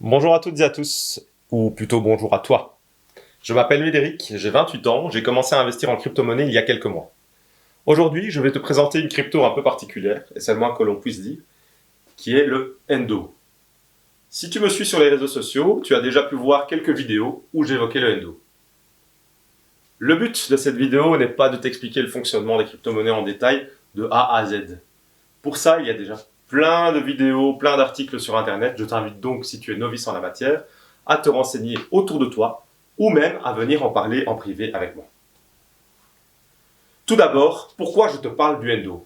Bonjour à toutes et à tous, ou plutôt bonjour à toi. Je m'appelle Médéric, j'ai 28 ans, j'ai commencé à investir en crypto-monnaie il y a quelques mois. Aujourd'hui, je vais te présenter une crypto un peu particulière, et c'est le moins que l'on puisse dire, qui est le Endo. Si tu me suis sur les réseaux sociaux, tu as déjà pu voir quelques vidéos où j'évoquais le Endo. Le but de cette vidéo n'est pas de t'expliquer le fonctionnement des crypto-monnaies en détail de A à Z. Pour ça, il y a déjà plein de vidéos, plein d'articles sur Internet. Je t'invite donc, si tu es novice en la matière, à te renseigner autour de toi ou même à venir en parler en privé avec moi. Tout d'abord, pourquoi je te parle du Endo?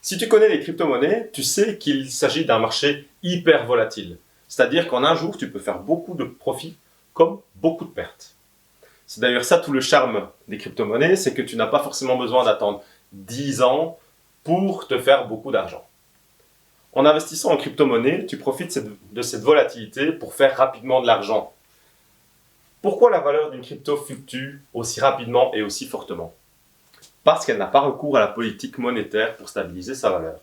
Si tu connais les crypto-monnaies, tu sais qu'il s'agit d'un marché hyper volatile. C'est-à-dire qu'en un jour, tu peux faire beaucoup de profits comme beaucoup de pertes. C'est d'ailleurs ça tout le charme des crypto-monnaies, c'est que tu n'as pas forcément besoin d'attendre 10 ans pour te faire beaucoup d'argent. En investissant en crypto-monnaie, tu profites de cette volatilité pour faire rapidement de l'argent. Pourquoi la valeur d'une crypto fluctue aussi rapidement et aussi fortement? Parce qu'elle n'a pas recours à la politique monétaire pour stabiliser sa valeur.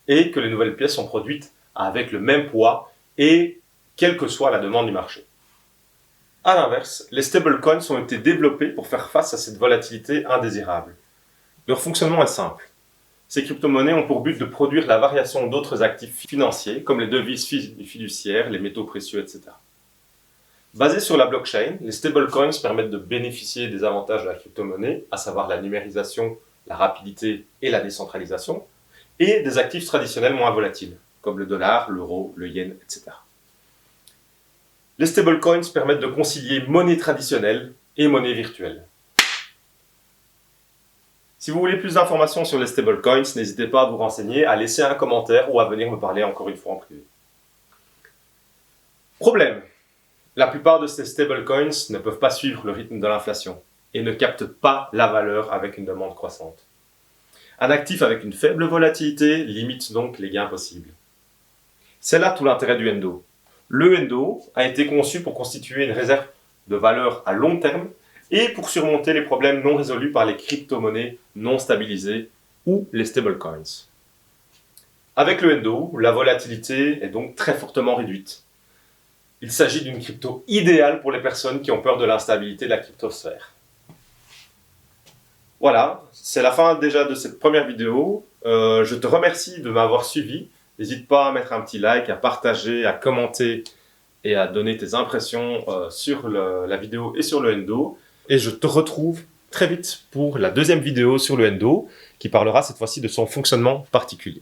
Et que les nouvelles pièces sont produites avec le même poids et quelle que soit la demande du marché. A l'inverse, les stablecoins ont été développés pour faire face à cette volatilité indésirable. Leur fonctionnement est simple. Ces crypto-monnaies ont pour but de produire la variation d'autres actifs financiers, comme les devises fiduciaires, les métaux précieux, etc. Basés sur la blockchain, les stablecoins permettent de bénéficier des avantages de la crypto-monnaie, à savoir la numérisation, la rapidité et la décentralisation, et des actifs traditionnels moins volatiles, comme le dollar, l'euro, le yen, etc. Les stablecoins permettent de concilier monnaie traditionnelle et monnaie virtuelle. Si vous voulez plus d'informations sur les stablecoins, n'hésitez pas à vous renseigner, à laisser un commentaire ou à venir me parler encore une fois en privé. Problème. La plupart de ces stablecoins ne peuvent pas suivre le rythme de l'inflation et ne captent pas la valeur avec une demande croissante. Un actif avec une faible volatilité limite donc les gains possibles. C'est là tout l'intérêt du Endo. Le Endo a été conçu pour constituer une réserve de valeur à long terme et pour surmonter les problèmes non résolus par les crypto-monnaies non stabilisées ou les stablecoins. Avec le Endo, la volatilité est donc très fortement réduite. Il s'agit d'une crypto idéale pour les personnes qui ont peur de l'instabilité de la cryptosphère. Voilà, c'est la fin déjà de cette première vidéo. Je te remercie de m'avoir suivi. N'hésite pas à mettre un petit like, à partager, à commenter et à donner tes impressions sur la vidéo et sur le Endo. Et je te retrouve très vite pour la deuxième vidéo sur le Endo qui parlera cette fois-ci de son fonctionnement particulier.